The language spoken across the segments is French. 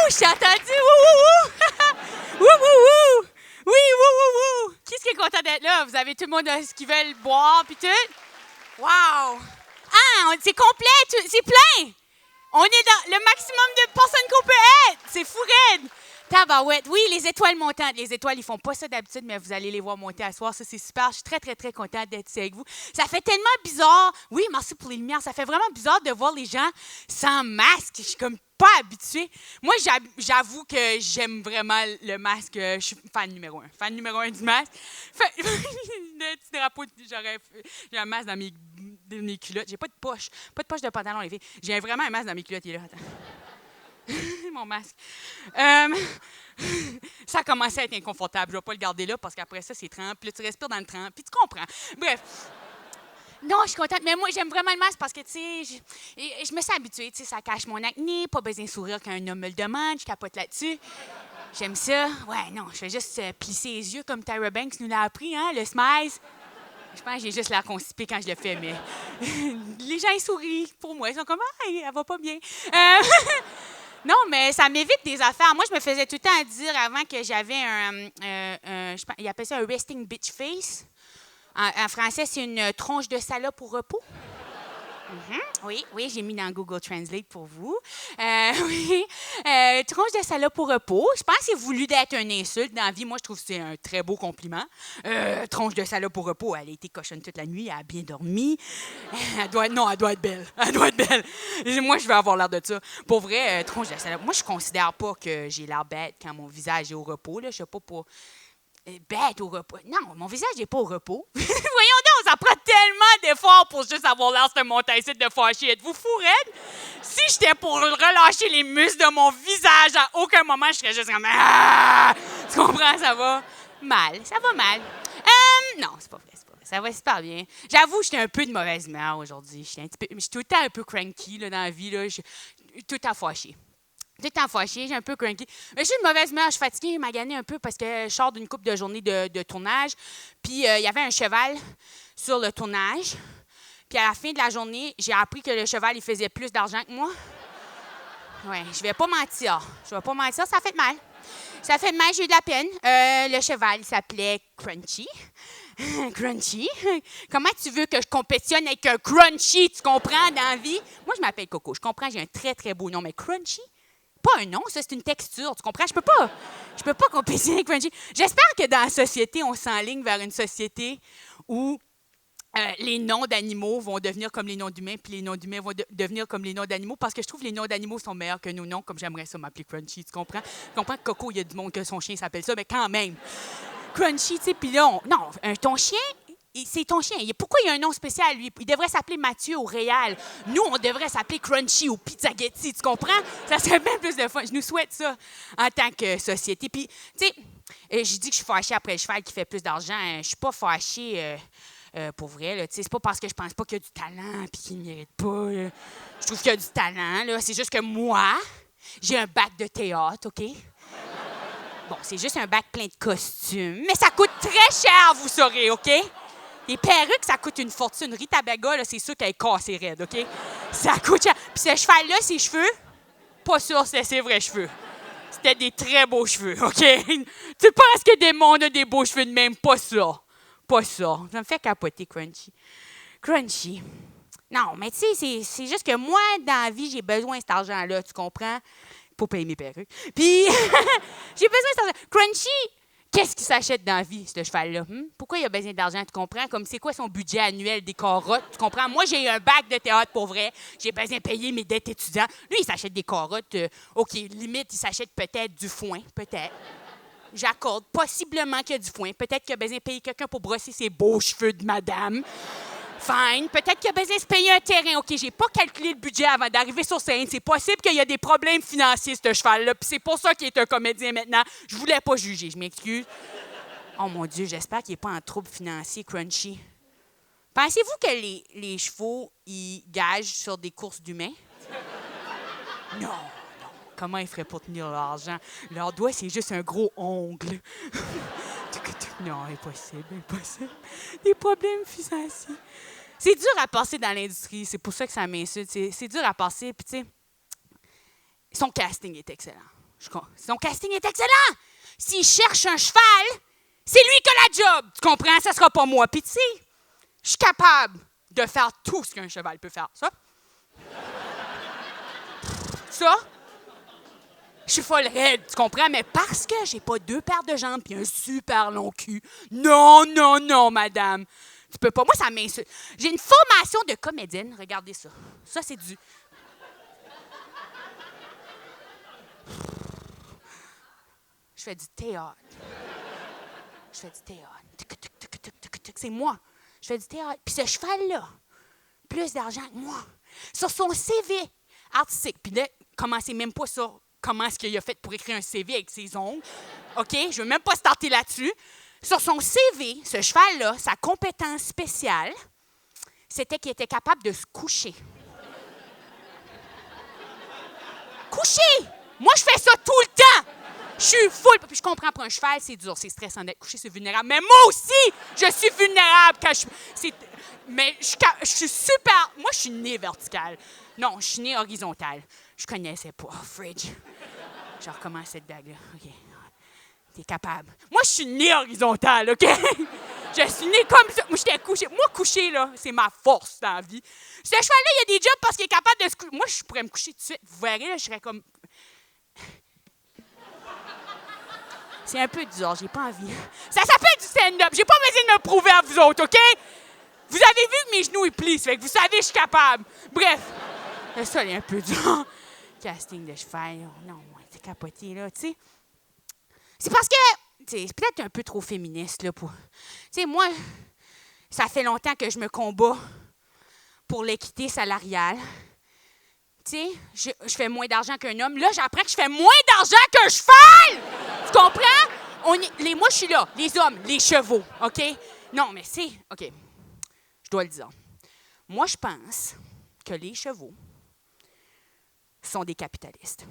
Je t'ai entendu! Wouh! Wouh! Wouh! Oui, wouh! Qui est-ce qui est content d'être là? Vous avez tout le monde ce qu'ils veulent boire puis tout? Wow! Ah, c'est complet, c'est plein! On est dans le maximum de personnes qu'on peut être! C'est fou raide! Tabarouette. Oui, les étoiles montantes. Les étoiles, ils font pas ça d'habitude, mais vous allez les voir monter à soir. Ça, c'est super. Je suis très, très, très contente d'être ici avec vous. Ça fait tellement bizarre. Oui, merci pour les lumières. Ça fait vraiment bizarre de voir les gens sans masque. Je suis comme pas habituée. Moi, j'avoue que j'aime vraiment le masque. Je suis fan numéro 1. Fan numéro 1 du masque. Le petit drapeau, j'ai un masque dans mes culottes. J'ai pas de poche. Pas de poche de pantalon, les filles. J'ai vraiment un masque dans mes culottes. Il est là. Attends. Mon masque. Ça a commencé à être inconfortable. Je ne vais pas le garder là parce qu'après ça, c'est trempe. Puis là, tu respires dans le trempe. Puis tu comprends. Bref. Non, je suis contente. Mais moi, j'aime vraiment le masque parce que, tu sais, je me suis habituée. Tu sais, ça cache mon acné. Pas besoin de sourire quand un homme me le demande. Je capote là-dessus. J'aime ça. Ouais, non, je fais juste plisser les yeux comme Tyra Banks nous l'a appris, hein, le smile. Je pense que j'ai juste l'air constipée quand je le fais, mais les gens, ils sourient pour moi. Ils sont comme, ah, elle va pas bien. Non, mais ça m'évite des affaires. Moi, je me faisais tout le temps dire avant que j'avais ils appellent ça un resting bitch face. En français, c'est une tronche de salope au repos. Oui, j'ai mis dans Google Translate pour vous. Oui, tronche de salope au repos. Je pense que c'est voulu d'être une insulte dans la vie. Moi, je trouve que c'est un très beau compliment. Tronche de salope au repos. Elle a été cochonne toute la nuit, elle a bien dormi. Elle doit être belle. Elle doit être belle. Moi, je veux avoir l'air de ça. Pour vrai, tronche de salope. Moi, je considère pas que j'ai l'air bête quand mon visage est au repos. Là. Je sais pas pour... Bête au repos. Non, mon visage n'est pas au repos. Voyons donc, ça prend tellement d'efforts pour juste avoir l'air de montagne de fâché. Êtes-vous fou, Red? Si j'étais pour relâcher les muscles de mon visage, à aucun moment, je serais juste comme... Ah! Tu comprends? Ça va mal. Ça va mal. Non, c'est pas vrai. Ça va super bien. J'avoue, j'étais un peu de mauvaise humeur aujourd'hui. Je suis tout le temps un peu cranky là, dans la vie. Là. Je suis tout le temps fâchée. Tout le temps fâchée, j'ai un peu cranky. Mais je suis de mauvaise humeur, je suis fatiguée, je maganée un peu parce que je sors d'une couple de journées de tournage. Puis il y avait un cheval sur le tournage. Puis à la fin de la journée, j'ai appris que le cheval, il faisait plus d'argent que moi. Oui, je vais pas mentir. Ça fait mal. Ça fait mal, j'ai eu de la peine. Le cheval, il s'appelait Crunchy. Crunchy. Comment tu veux que je compétitionne avec un Crunchy, tu comprends, dans la vie? Moi, je m'appelle Coco. Je comprends, j'ai un très, très beau nom, mais Crunchy? Pas un nom, ça, c'est une texture, tu comprends? Je peux pas compétitionner avec Crunchy. J'espère que dans la société, on s'enligne vers une société où les noms d'animaux vont devenir comme les noms d'humains, puis les noms d'humains vont devenir comme les noms d'animaux, parce que je trouve que les noms d'animaux sont meilleurs que nos noms, comme j'aimerais ça m'appeler Crunchy, tu comprends? Tu comprends que Coco, il y a du monde que son chien s'appelle ça, mais quand même. Crunchy, tu sais, puis là, ton chien... C'est ton chien. Pourquoi il y a un nom spécial, lui? Il devrait s'appeler Mathieu au Réal. Nous, on devrait s'appeler Crunchy ou Pizzagetti, tu comprends? Ça serait bien plus de fun. Je nous souhaite ça en tant que société. Puis, tu sais, je dis que je suis fâchée après le cheval qui fait plus d'argent. Je suis pas fâchée pour vrai. Là, c'est pas parce que je pense pas qu'il y a du talent et qu'il ne mérite pas. Là. Je trouve qu'il y a du talent. Là. C'est juste que moi, j'ai un bac de théâtre, OK? Bon, c'est juste un bac plein de costumes. Mais ça coûte très cher, vous saurez, OK? Les perruques, ça coûte une fortune. Rita Baga, là, c'est sûr qu'elle est cassée raide, OK? Ça coûte cher. Puis ce cheval-là, ses cheveux, pas sûr c'est ses vrais cheveux. C'était des très beaux cheveux, OK? Tu penses que des mondes ont des beaux cheveux de même? Pas ça. Pas ça. Ça me fait capoter, Crunchy. Crunchy. Non, mais tu sais, c'est juste que moi, dans la vie, j'ai besoin de cet argent-là, tu comprends? Pour payer mes perruques. Puis, j'ai besoin de cet argent. Crunchy, qu'est-ce qu'il s'achète dans la vie, ce cheval-là? Pourquoi il a besoin d'argent, tu comprends? Comme c'est quoi son budget annuel des carottes, tu comprends? Moi, j'ai un bac de théâtre pour vrai. J'ai besoin de payer mes dettes étudiantes. Lui, il s'achète des carottes. OK, limite, il s'achète peut-être du foin, peut-être. J'accorde possiblement qu'il y a du foin. Peut-être qu'il a besoin de payer quelqu'un pour brosser ses beaux cheveux de madame. Fine. Peut-être qu'il a besoin de se payer un terrain. OK, j'ai pas calculé le budget avant d'arriver sur scène. C'est possible qu'il y a des problèmes financiers, ce cheval-là. Puis c'est pour ça qu'il est un comédien maintenant. Je voulais pas juger, je m'excuse. Oh mon Dieu, j'espère qu'il n'est pas en trouble financier, Crunchy. Pensez-vous que les chevaux, ils gagent sur des courses d'humains? Non. Comment ils feraient pour tenir leur argent? Leur doigt, c'est juste un gros ongle. Non, impossible. Des problèmes financiers. C'est dur à passer dans l'industrie. C'est pour ça que ça m'insulte. C'est dur à passer. Puis, tu sais, son casting est excellent. Son casting est excellent. S'il cherche un cheval, c'est lui qui a la job. Tu comprends? Ça sera pas moi. Puis tu sais, je suis capable de faire tout ce qu'un cheval peut faire. Ça, je suis folle raide, tu comprends? Mais parce que j'ai pas 2 paires de jambes et un super long cul. Non, non, non, madame. Tu peux pas. Moi, ça m'insulte. J'ai une formation de comédienne. Regardez ça. Ça, c'est du... Je fais du théâtre. C'est moi. Je fais du théâtre. Puis ce cheval-là, plus d'argent que moi. Sur son CV artistique. Puis là, commencez même pas sur comment est-ce qu'il a fait pour écrire un CV avec ses ongles. OK? Je veux même pas starter là-dessus. Sur son CV, ce cheval-là, sa compétence spéciale, c'était qu'il était capable de se coucher. Coucher! Moi, je fais ça tout le temps! Je suis full. Puis je comprends, pour un cheval, c'est dur, c'est stressant d'être couché, c'est vulnérable. Mais moi aussi, je suis vulnérable quand mais je suis super... Moi, je suis née verticale. Non, je suis née horizontale. Je connaissais pas. Oh, fridge. Je recommence cette blague-là. OK. T'es capable. Moi, je suis née horizontale, OK? Je suis née comme ça. Moi, j'étais couchée. Moi, coucher, là, c'est ma force dans la vie. Ce cheval-là, il y a des jobs parce qu'il est capable de se coucher. Moi, je pourrais me coucher tout de suite. Vous verrez, là, je serais comme... C'est un peu dur, j'ai pas envie. Ça s'appelle du stand-up. J'ai pas besoin de me prouver à vous autres, OK? Vous avez vu que mes genoux, ils plient, ça fait que vous savez, je suis capable. Bref. Ça, il est un peu dur. Casting de cheval. Non, c'est capoté, là, tu sais. C'est parce que, tu sais, c'est peut-être un peu trop féministe, là, pour... Tu sais, moi, ça fait longtemps que je me combats pour l'équité salariale. Tu sais, je fais moins d'argent qu'un homme. Là, j'apprends que je fais moins d'argent qu'un cheval! Tu comprends? Moi, je suis là. Les hommes, les chevaux, OK? Non, mais c'est... OK, je dois le dire. Moi, je pense que les chevaux sont des capitalistes.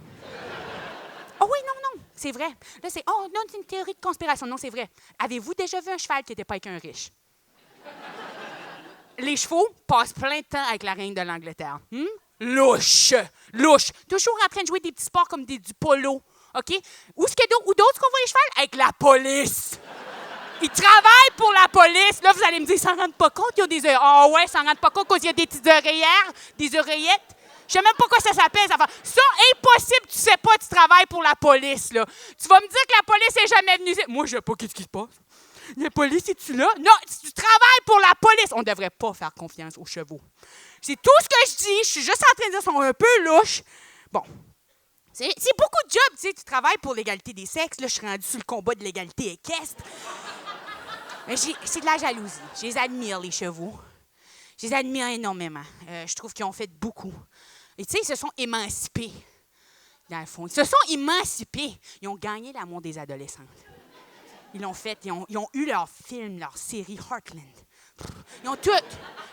Oh oui, non, c'est vrai. Là, c'est... Oh, non, c'est une théorie de conspiration. Non, c'est vrai. Avez-vous déjà vu un cheval qui n'était pas avec un riche? Les chevaux passent plein de temps avec la reine de l'Angleterre. Louche! Toujours en train de jouer des petits sports comme du polo. OK? Où d'autres qu'on voit les chevaux? Avec la police. Ils travaillent pour la police. Là, vous allez me dire, ils s'en rendent pas compte, ils ont des oreillettes. Ah ouais, ils s'en rendent pas compte qu'il y a des petites oreillères, des oreillettes. Je sais même pas quoi ça s'appelle. Ça, impossible, tu sais pas, tu travailles pour la police, là. Tu vas me dire que la police est jamais venue. Moi, je sais pas qu'est-ce qui se passe. La police, es-tu là? Non, tu travailles pour la police. On devrait pas faire confiance aux chevaux. C'est tout ce que je dis. Je suis juste en train de dire qu'ils sont un peu louches. Bon. C'est beaucoup de jobs, tu sais. Tu travailles pour l'égalité des sexes. Là, je suis rendue sur le combat de l'égalité équestre. Mais c'est de la jalousie. Je les admire, les chevaux. Je les admire énormément. Je trouve qu'ils ont fait beaucoup. Et tu sais, ils se sont émancipés, dans le fond. Ils se sont émancipés. Ils ont gagné l'amour des adolescentes. Ils l'ont fait. Ils ont eu leur film, leur série Heartland. Ils ont tout.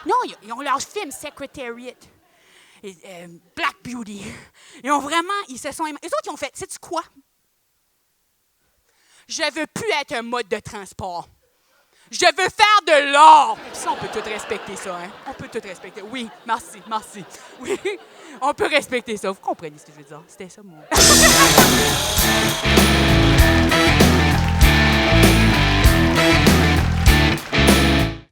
Non, ils ont leur film Secretariat. Black Beauty. Ils se sont... Eux autres, ils ont fait, sais-tu quoi? Je veux plus être un mode de transport. Je veux faire de l'or. Puis ça, on peut tout respecter ça, hein? On peut tout respecter. Oui, merci. Oui, on peut respecter ça. Vous comprenez ce que je veux dire? C'était ça, mon...